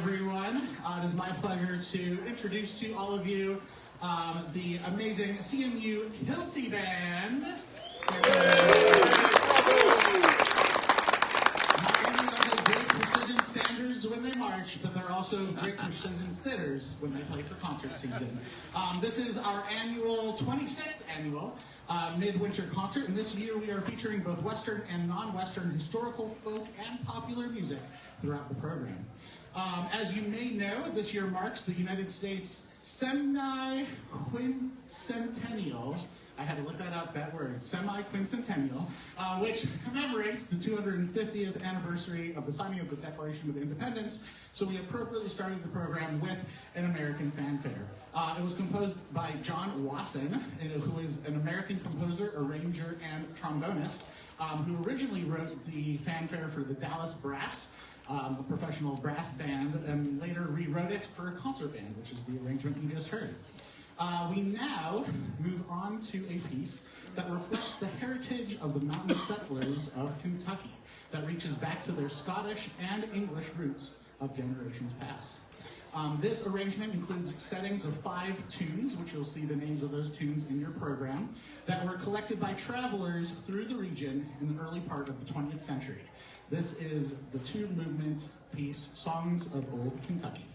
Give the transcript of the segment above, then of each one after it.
everyone. It is my pleasure to introduce to all of you the amazing CMU Kiltie band. Not only are they great precision standards when they march, but they're also great precision sitters when they play for concert season. This is our 26th annual midwinter concert, and this year we are featuring both Western and non-Western historical, folk, and popular music throughout the program. As you may know, this year marks the United States semi-quincentennial. I had to look that up, that word, semi-quincentennial, which commemorates the 250th anniversary of the signing of the Declaration of Independence. So we appropriately started the program with an American fanfare. It was composed by John Wasson, who is an American composer, arranger, and trombonist, who originally wrote the fanfare for the Dallas Brass, a professional brass band, and later rewrote it for a concert band, which is the arrangement you just heard. We now move on to a piece that reflects the heritage of the mountain settlers of Kentucky, that reaches back to their Scottish and English roots of generations past. This arrangement includes settings of 5 tunes, which you'll see the names of those tunes in your program, that were collected by travelers through the region in the early part of the 20th century. This is the 2-movement piece, Songs of Old Kentucky.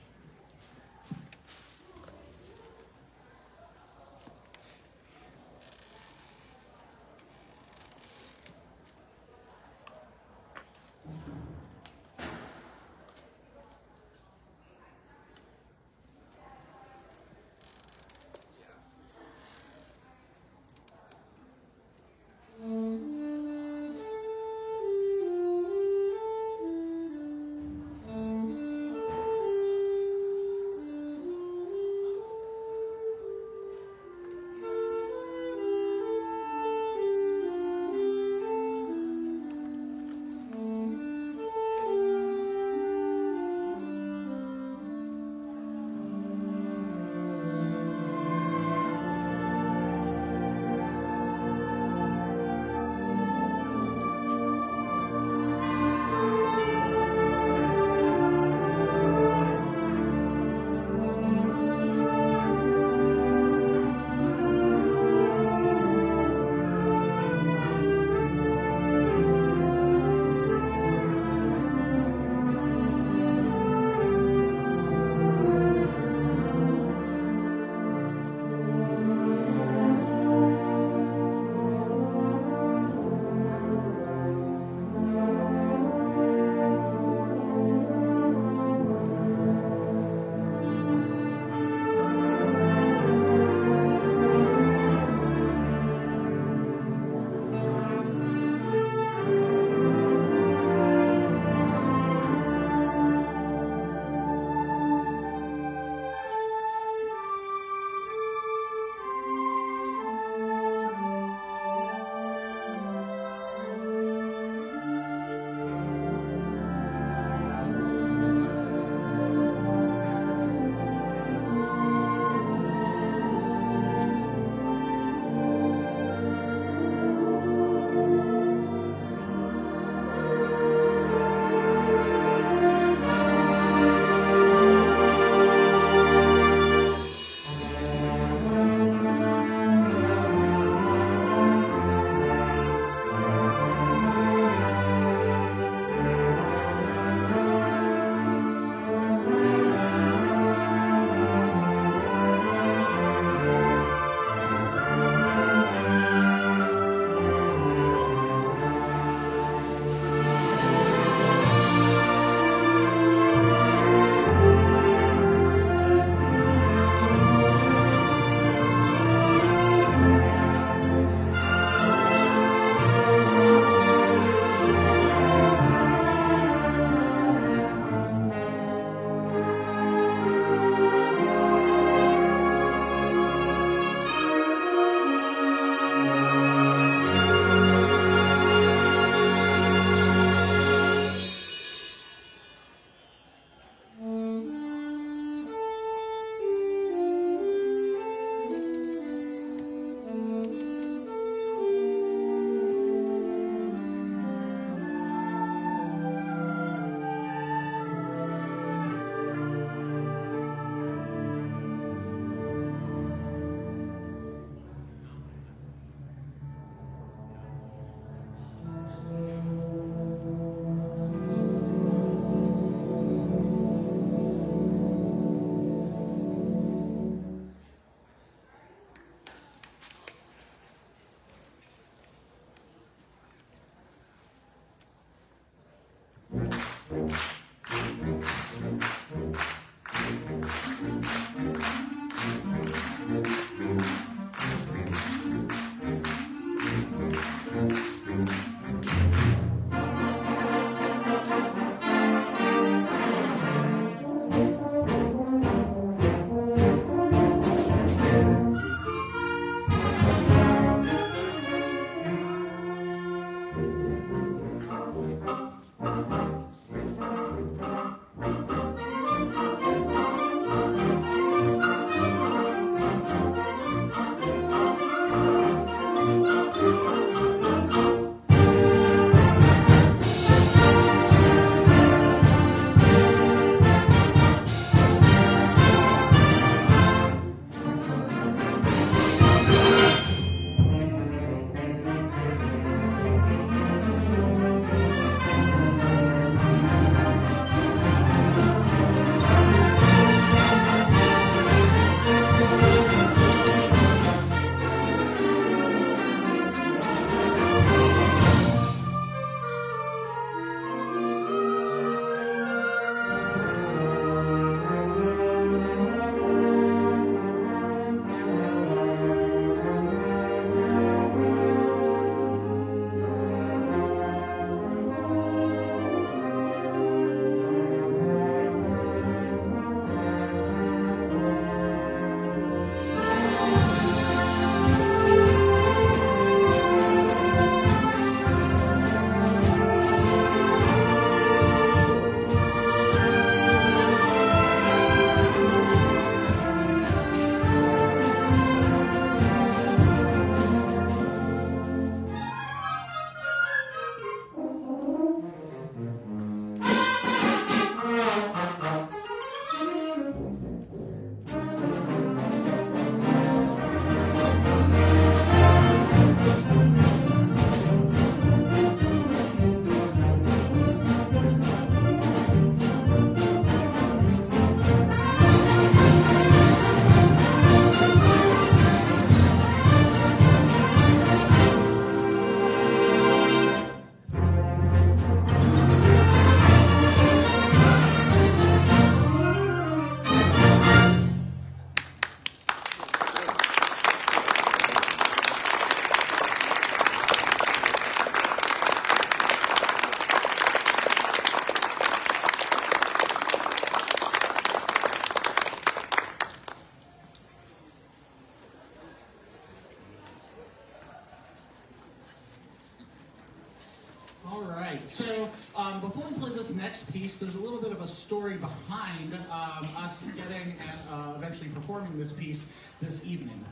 this next piece, there's a little bit of a story behind us getting and eventually performing this piece this evening.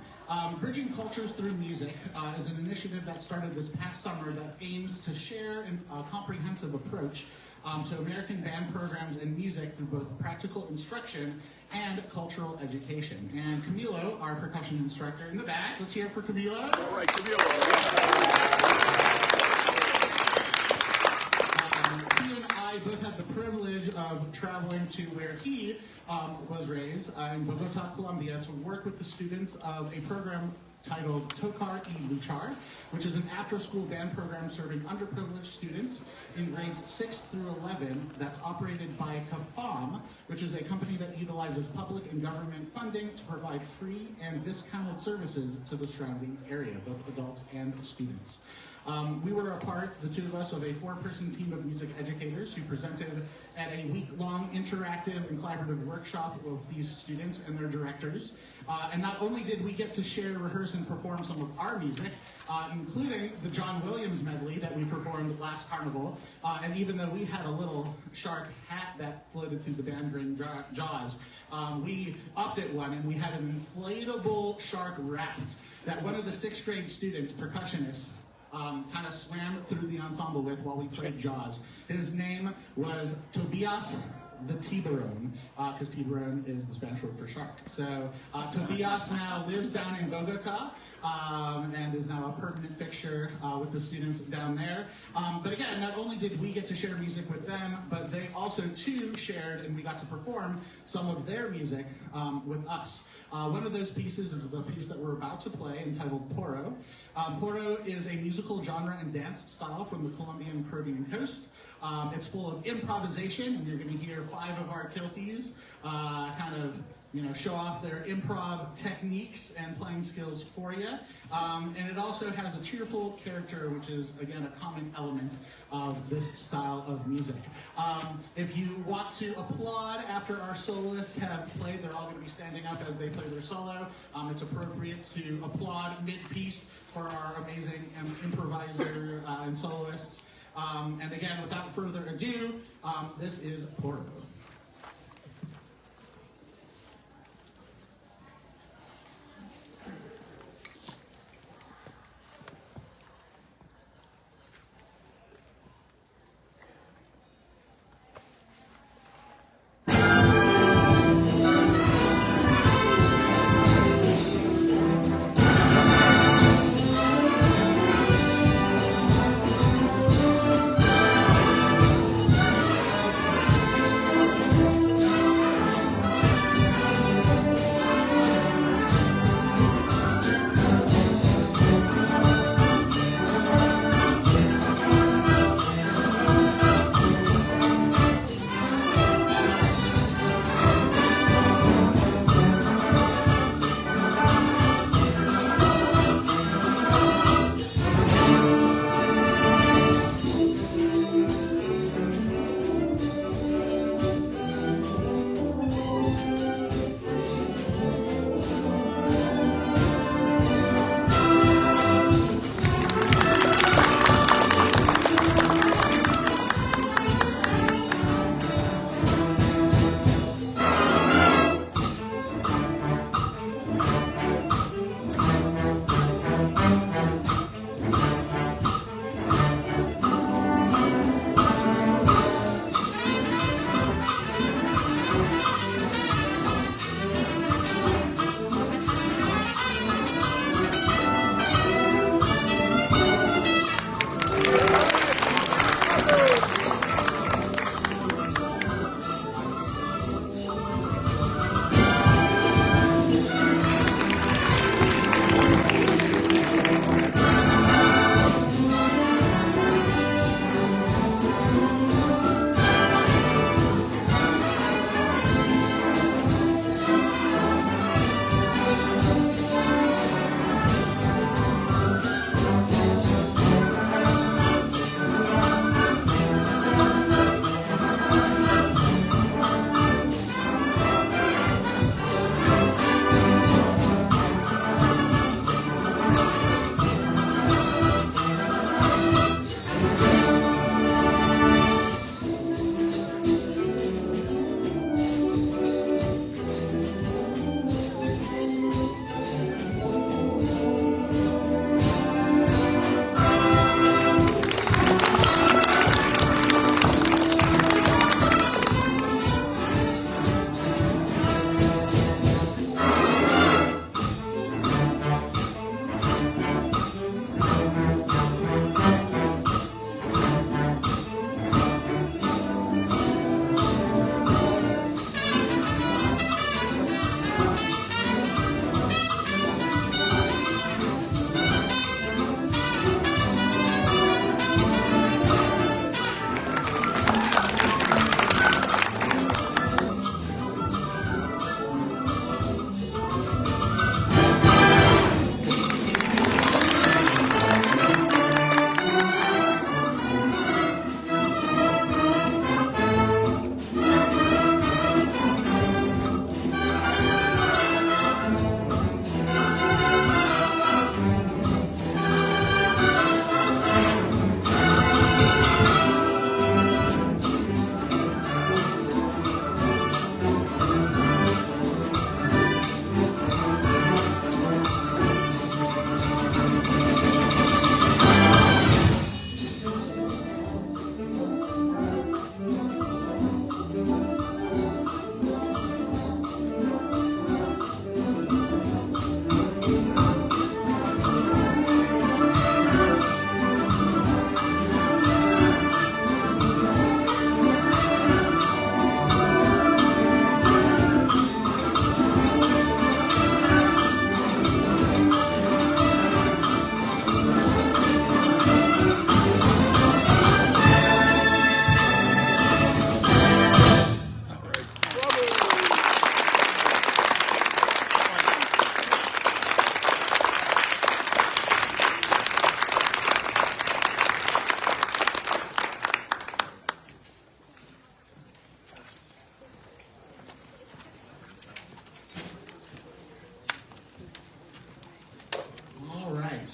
Bridging Cultures Through Music is an initiative that started this past summer that aims to share a comprehensive approach to American band programs and music through both practical instruction and cultural education. And Camilo, our percussion instructor in the back, let's hear it for Camilo. All right, Camilo. He and I both had the privilege of traveling to where he was raised in Bogota, Colombia, to work with the students of a program titled Tocar y Luchar, which is an after-school band program serving underprivileged students in grades 6 through 11 that's operated by CAFAM, which is a company that utilizes public and government funding to provide free and discounted services to the surrounding area, both adults and students. We were a part, the two of us, of a 4-person team of music educators who presented at a week-long interactive and collaborative workshop with these students and their directors. And not only did we get to share, rehearse, and perform some of our music, including the John Williams medley that we performed last Karnival, and even though we had a little shark hat that floated through the band during Jaws, we upped it one and we had an inflatable shark raft that one of the 6th grade students, percussionists, kind of swam through the ensemble with while we played Jaws. His name was Tobias the Tiburon, because Tiburon is the Spanish word for shark. So Tobias now lives down in Bogota and is now a permanent fixture with the students down there. But again, not only did we get to share music with them, but they also too shared and we got to perform some of their music with us. One of those pieces is the piece that we're about to play, entitled Porro. Porro is a musical genre and dance style from the Colombian Caribbean coast. It's full of improvisation, and you're going to hear 5 of our Kilties kind of, show off their improv techniques and playing skills for you. And it also has a cheerful character, which is, again, a common element of this style of music. If you want to applaud after our soloists have played, they're all going to be standing up as they play their solo. It's appropriate to applaud mid-piece for our amazing improviser and soloists. And again, without further ado, this is Porro.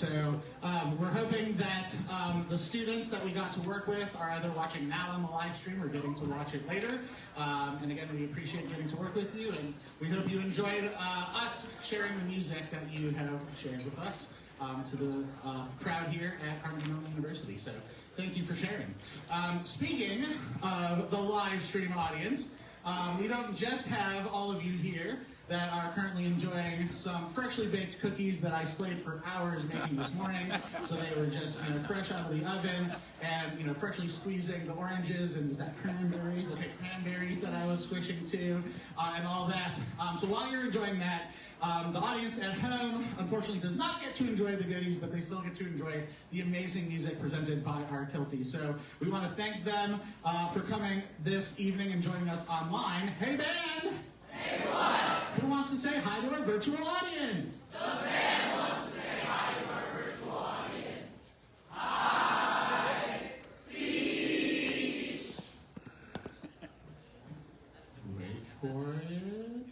So we're hoping that the students that we got to work with are either watching now on the live stream or getting to watch it later. And again, we appreciate getting to work with you, and we hope you enjoyed us sharing the music that you have shared with us to the crowd here at Carnegie Mellon University. So thank you for sharing. Speaking of the live stream audience, we don't just have all of you here that are currently enjoying some freshly baked cookies that I slaved for hours making this morning. So they were just, fresh out of the oven and, freshly squeezing the oranges and is that cranberries? Okay, cranberries that I was squishing too, and all that. So while you're enjoying that, the audience at home, unfortunately, does not get to enjoy the goodies, but they still get to enjoy the amazing music presented by our Kiltie. So we want to thank them for coming this evening and joining us online. Hey, band! Hey, what? Who wants to say hi to our virtual audience? The band wants to say hi to our virtual audience. Hi, Steve! Wait for it.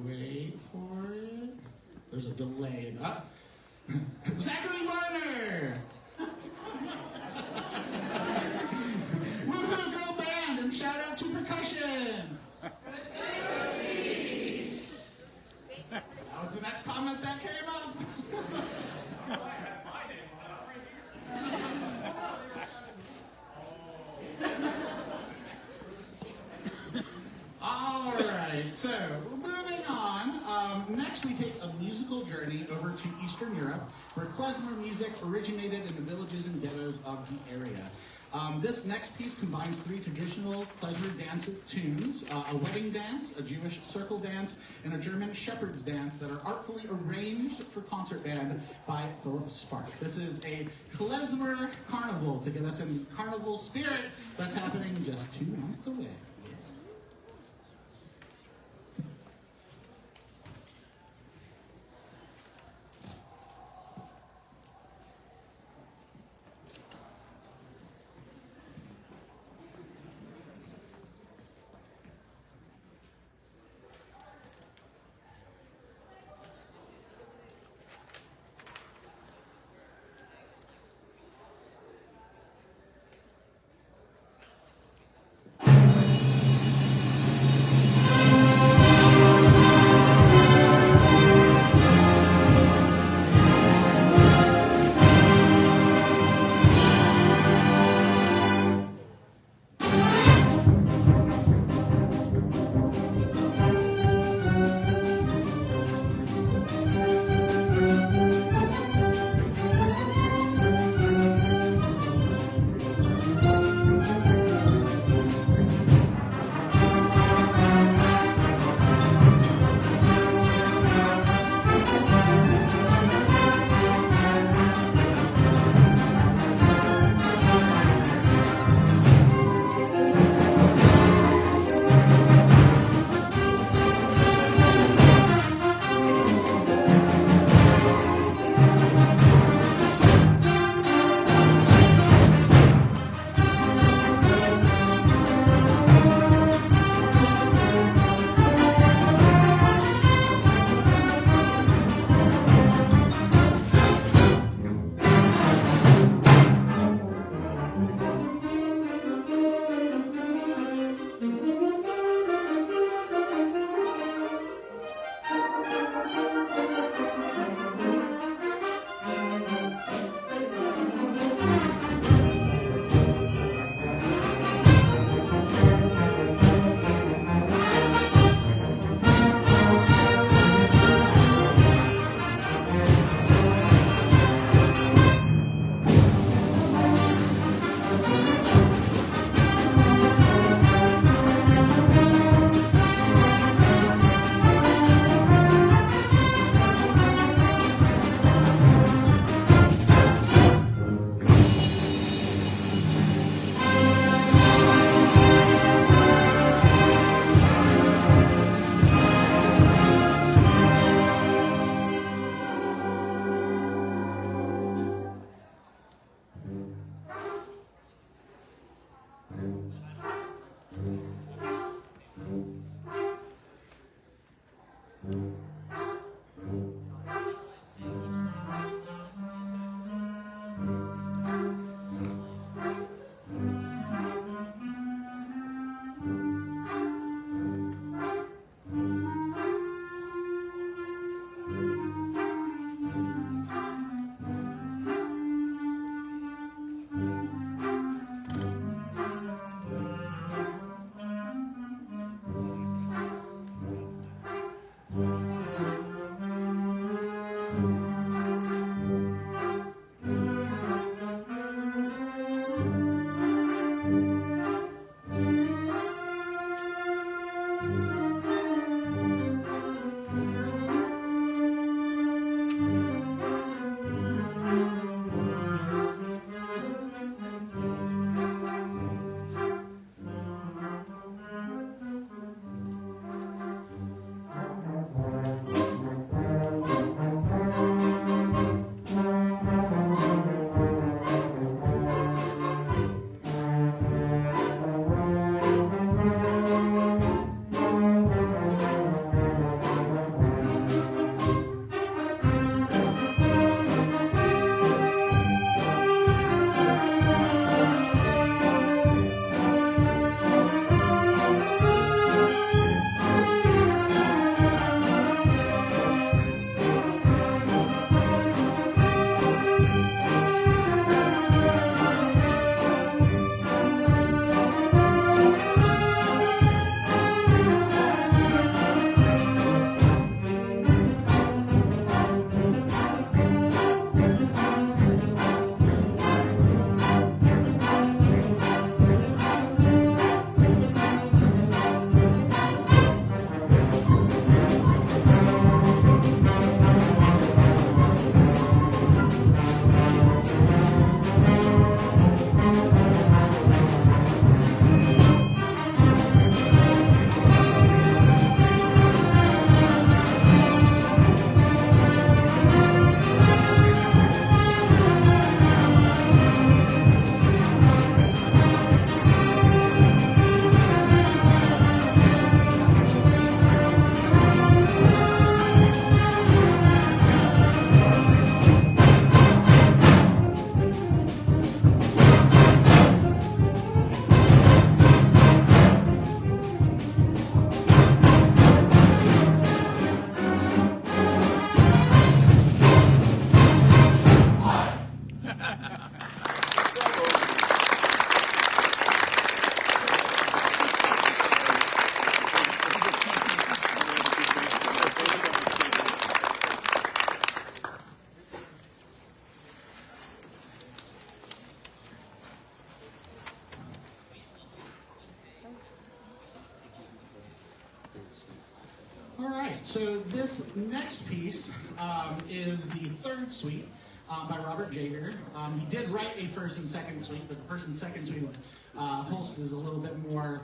Wait for it. There's a delay. Zachary Warner! Woo-hoo, go band, and shout out to percussion! That was the next comment that came up. All right, so moving on. Next, we take a musical journey over to Eastern Europe, where Klezmer music originated in the villages and ghettos of the area. This next piece combines three traditional Klezmer dance tunes, a wedding dance, a Jewish circle dance, and a German shepherd's dance that are artfully arranged for concert band by Philip Sparke. This is a Klezmer carnival to get us in carnival spirit that's happening just 2 months away. All right, so this next piece is the third suite by Robert Jager. He did write a first and second suite, but the first and second suite of Holst is a little bit more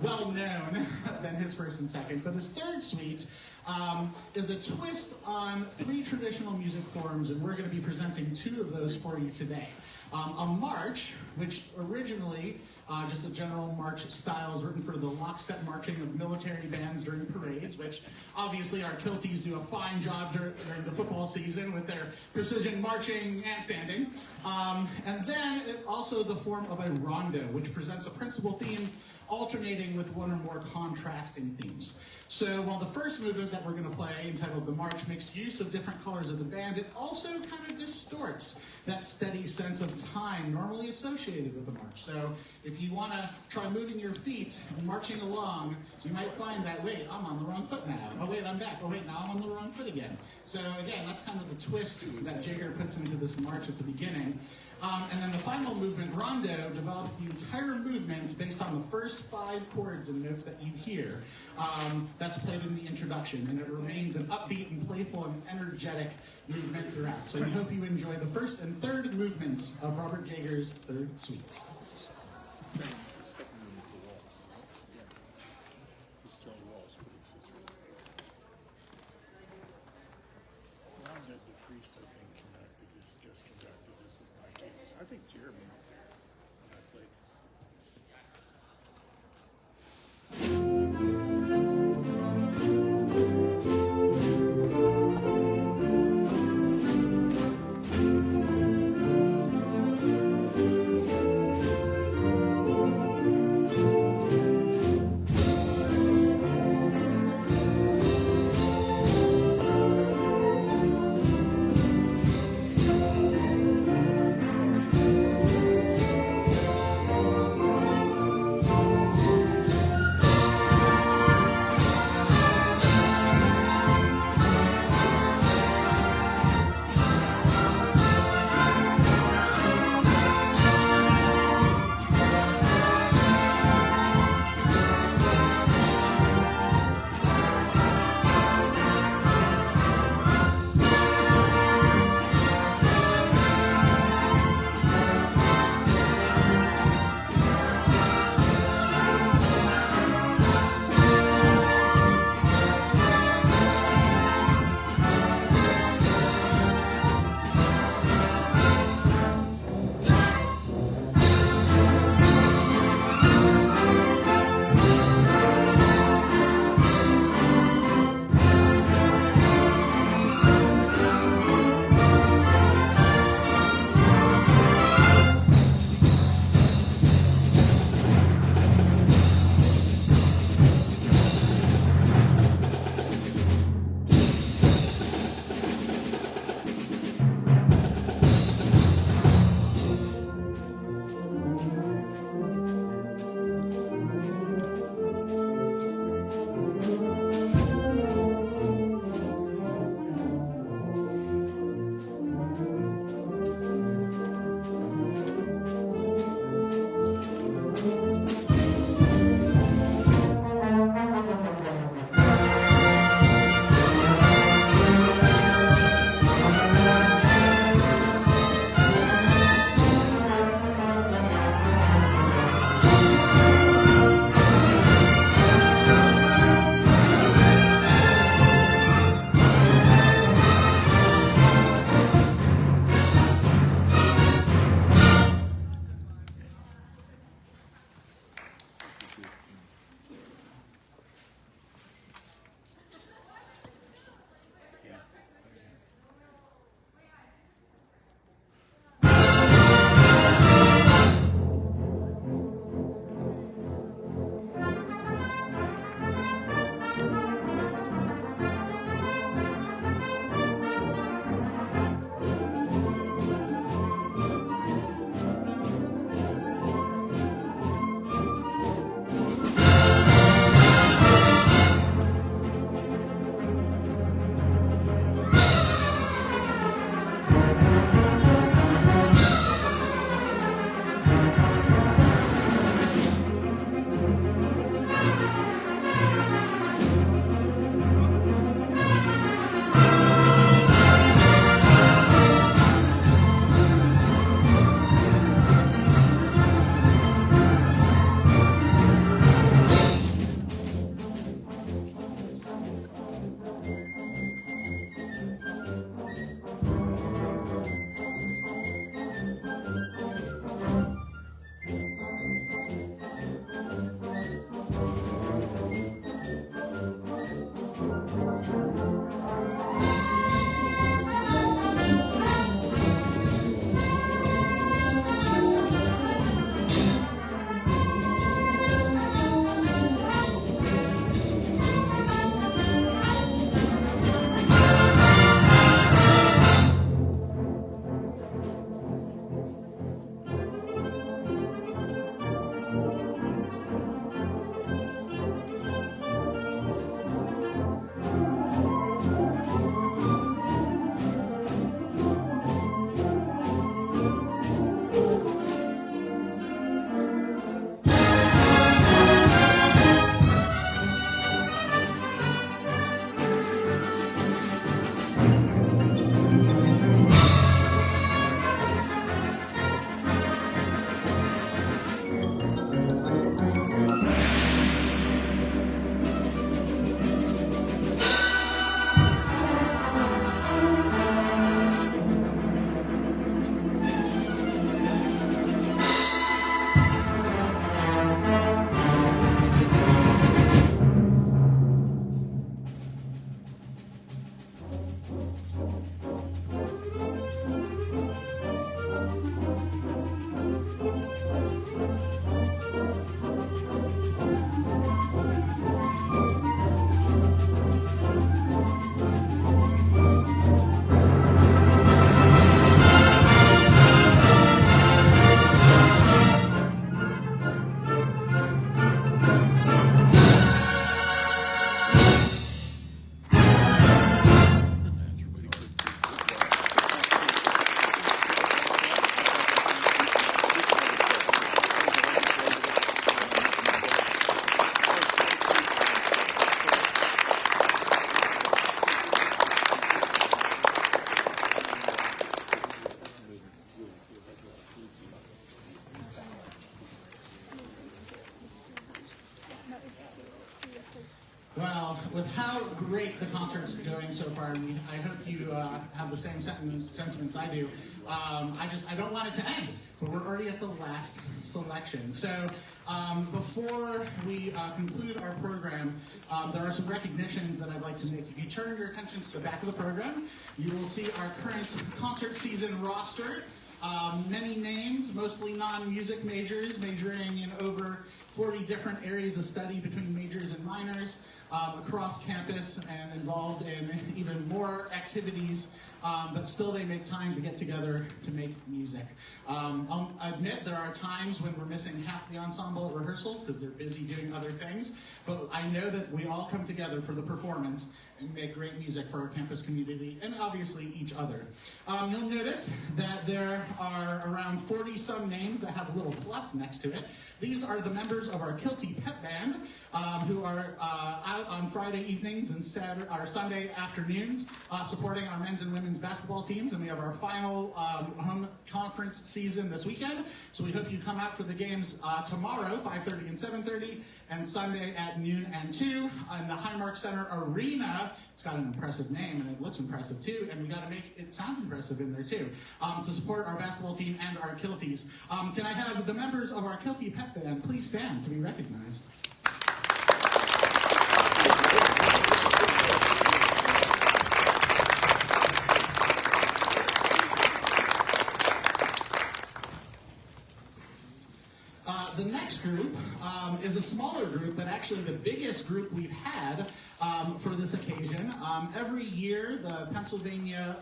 well-known than his first and second. But his third suite is a twist on 3 traditional music forms, and we're going to be presenting 2 of those for you today. A march, which originally just a general march style is written for the lockstep marching of military bands during parades, which obviously our Kilties do a fine job during the football season with their precision marching and standing. And then it also the form of a rondo, which presents a principal theme alternating with one or more contrasting themes. So while the first movement that we're going to play, entitled The March, makes use of different colors of the band, it also kind of distorts that steady sense of time normally associated with the march. So if you want to try moving your feet and marching along, you might find that, wait, I'm on the wrong foot now. Oh, wait, I'm back. Oh, wait, now I'm on the wrong foot again. So again, that's kind of the twist that Jager puts into this march at the beginning. And then the final movement, Rondo, develops the entire movement based on the first 5 chords and notes that you hear. That's played in the introduction, and it remains an upbeat and playful and energetic movement throughout. So we hope you enjoy the first and third movements of Robert Jager's third suite. I think Jeremy was there when I played this. with how great the concert's going so far, and I hope you have the same sentiments I do. I don't want it to end, but we're already at the last selection. So before we conclude our program, there are some recognitions that I'd like to make. If you turn your attention to the back of the program, you will see our current concert season roster. Many names, mostly non-music majors, majoring in over 40 different areas of study between majors and minors across campus and involved in even more activities, but still they make time to get together to make music. I'll admit there are times when we're missing half the ensemble at rehearsals because they're busy doing other things, but I know that we all come together for the performance and make great music for our campus community and obviously each other. You'll notice that there are around 40-some names that have a little plus next to it. These are the members of our Kiltie Pep Band who are out on Friday evenings and Sunday afternoons supporting our men's and women's basketball teams, and we have our final home conference season this weekend. So we hope you come out for the games tomorrow, 5:30 and 7:30, and Sunday at noon and 2 in the Highmark Center Arena. It's got an impressive name, and it looks impressive too, and we got to make it sound impressive in there too, to support our basketball team and our Kilties. Can I have the members of our Kiltie Pep Band please stand to be recognized? The next group is a smaller group, but actually the biggest group we've had for this occasion. Every year, the Pennsylvania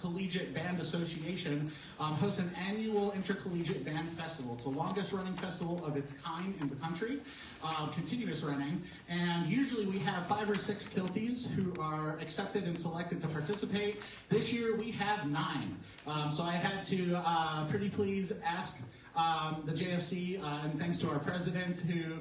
Collegiate Band Association hosts an annual intercollegiate band festival. It's the longest running festival of its kind in the country, continuous running, and usually we have 5 or 6 Kilties who are accepted and selected to participate. This year we have 9. So I had to pretty please ask the JFC, and thanks to our president who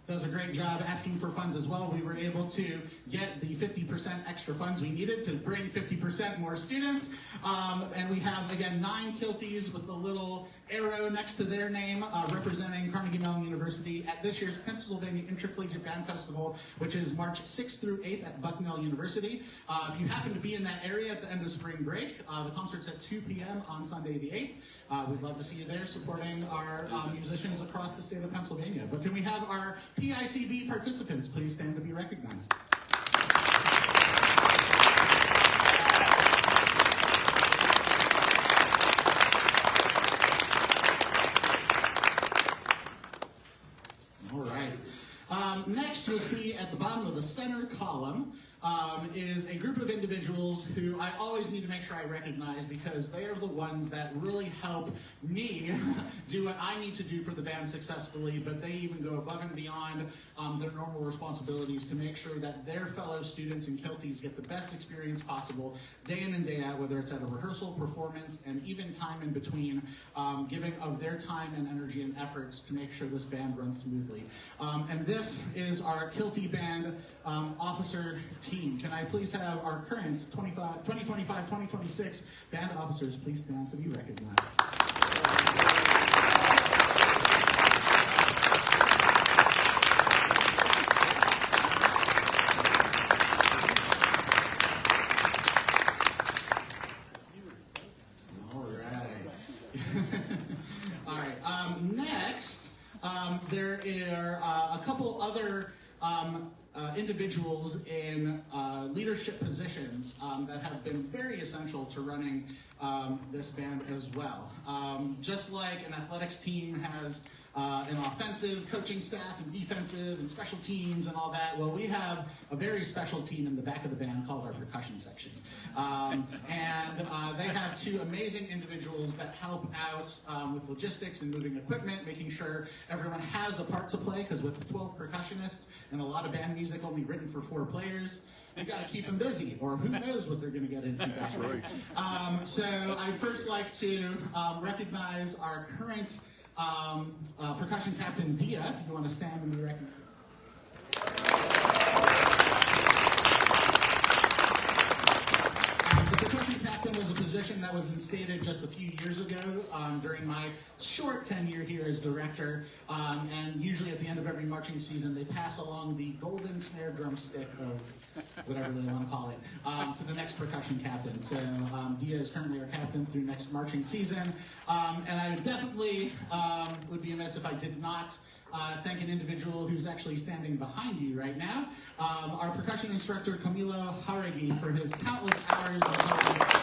does a great job asking for funds as well, we were able to get the 50% extra funds we needed to bring 50% more students. And we have, again, 9 Kilties with the little arrow next to their name representing Carnegie Mellon University at this year's Pennsylvania Intercollegiate Band Festival, which is March 6th through 8th at Bucknell University. If you happen to be in that area at the end of spring break, the concert's at 2 p.m. on Sunday the 8th. We'd love to see you there supporting our musicians across the state of Pennsylvania. But can we have our PICB participants please stand to be recognized? All right. Next, you'll see at the bottom of the center column is a group of individuals who I always need to make sure I recognize because they are the ones that really help me do what I need to do for the band successfully, but they even go above and beyond their normal responsibilities to make sure that their fellow students and Kilties get the best experience possible day in and day out, whether it's at a rehearsal, performance, and even time in between, giving of their time and energy and efforts to make sure this band runs smoothly. And this is our Kiltie Band officer team. Can I please have our current 2025-2026 band officers please stand to be recognized? All right. Next, there are a couple other individuals in leadership positions that have been very essential to running this band as well. Just like an athletics team has an offensive coaching staff and defensive and special teams and all that, well, we have a very special team in the back of the band called our percussion section. And they have 2 amazing individuals that help out with logistics and moving equipment, making sure everyone has a part to play, because with 12 percussionists and a lot of band music only written for 4 players, you've got to keep them busy, or who knows what they're going to get into. That's right. So I'd first like to recognize our current percussion captain, Dia, if you want to stand and be recognized. The percussion captain was a position that was reinstated just a few years ago during my short tenure here as director. And usually at the end of every marching season, they pass along the golden snare drum stick of whatever they want to call it, to the next percussion captain. So Dia is currently our captain through next marching season. And I definitely would be amiss if I did not thank an individual who's actually standing behind you right now, our percussion instructor, Camilo Haregi, for his countless hours of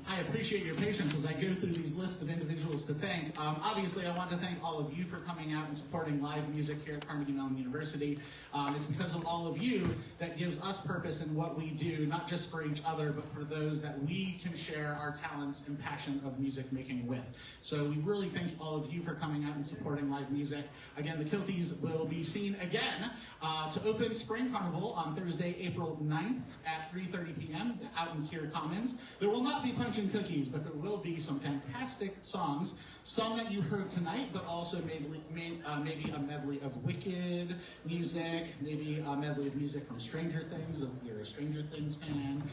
I appreciate your patience as I go through these lists of individuals to thank. Obviously, I want to thank all of you for coming out and supporting live music here at Carnegie Mellon University. It's because of all of you that gives us purpose in what we do, not just for each other, but for those that we can share our talents and passion of music making with. So we really thank all of you for coming out and supporting live music. Again, the Kilties will be seen again to open Spring Carnival on Thursday, April 9th at 3:30 p.m. out in Kier Commons. There will not be punch and cookies, but there will be some fantastic songs, some that you heard tonight, but also maybe a medley of Wicked music, maybe a medley of music from Stranger Things, if you're a Stranger Things fan,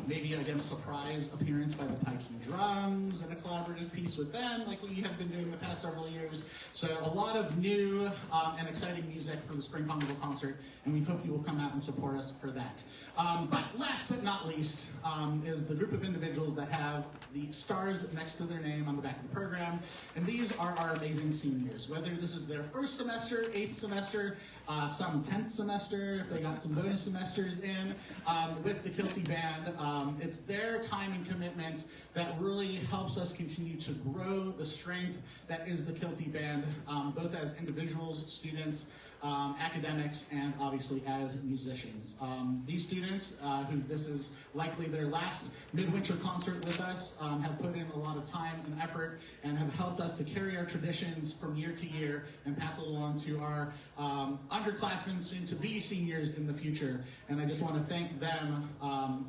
maybe again a surprise appearance by the Pipes and Drums and a collaborative piece with them, like we have been doing the past several years. So a lot of new and exciting music for the Spring Carnival concert, and we hope you will come out and support us for that. But last but not least is the group of individuals that have the stars next to their name on the back of the program. And these are our amazing seniors, whether this is their first semester, 8th semester, some 10th semester, if they got some bonus semesters in with the Kiltie Band. It's their time and commitment that really helps us continue to grow the strength that is the Kiltie Band, both as individuals, students, academics, and obviously as musicians. These students, who this is likely their last midwinter concert with us, have put in a lot of time and effort and have helped us to carry our traditions from year to year and pass it along to our underclassmen, soon to be seniors in the future. And I just want to thank them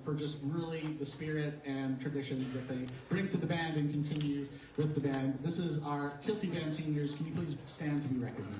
for just really the spirit and traditions that they bring to the band and continue with the band. This is our Kiltie Band seniors. Can you please stand to be recognized?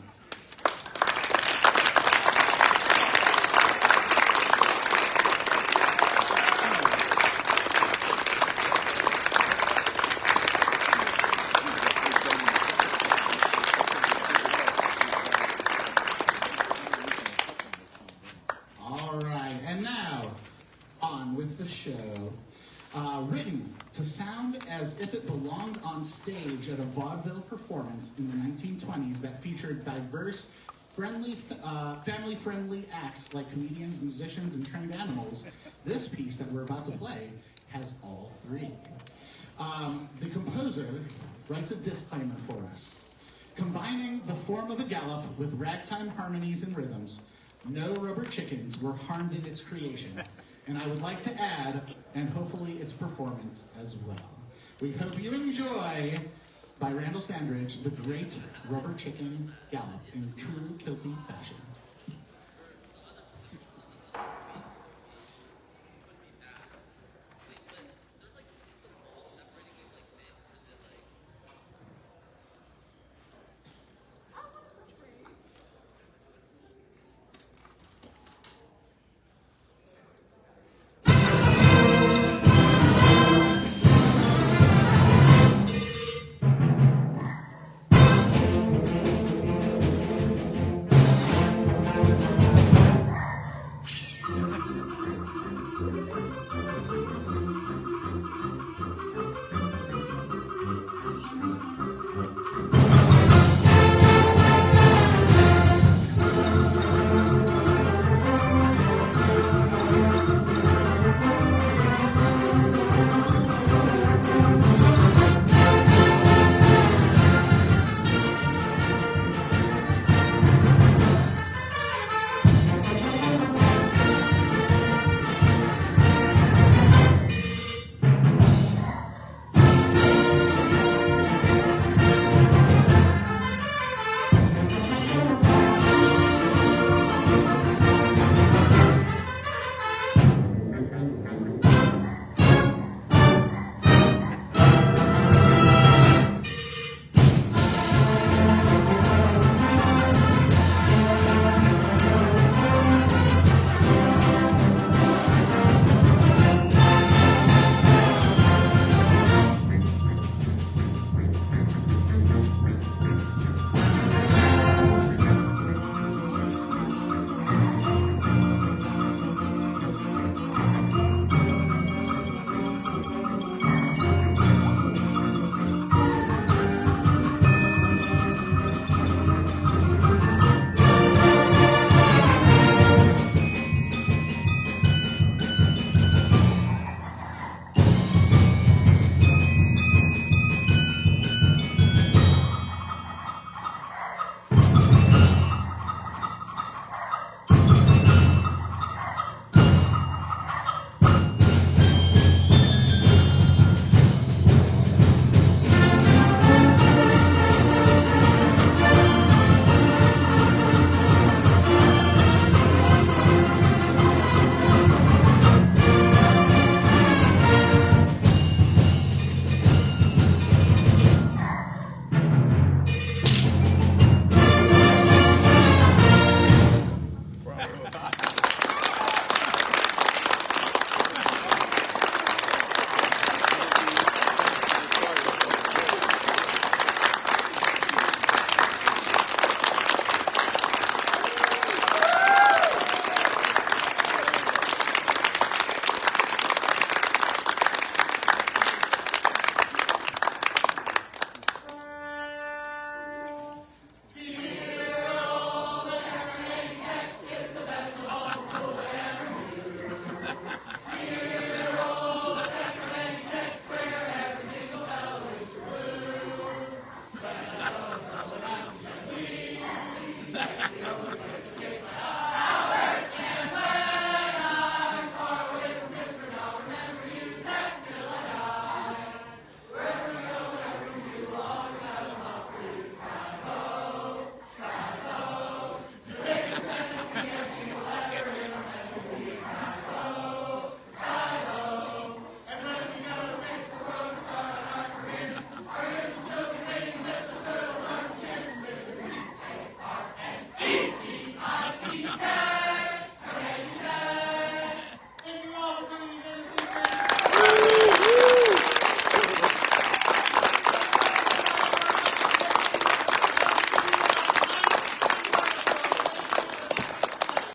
Written to sound as if it belonged on stage at a vaudeville performance in the 1920s that featured diverse, family-friendly acts like comedians, musicians, and trained animals, this piece that we're about to play has all three. The composer writes a disclaimer for us. Combining the form of a galop with ragtime harmonies and rhythms, no rubber chickens were harmed in its creation. And I would like to add, and hopefully its performance as well. We hope you enjoy, by Randall Standridge, the great Rubber Chicken Galop in true Kiltie fashion.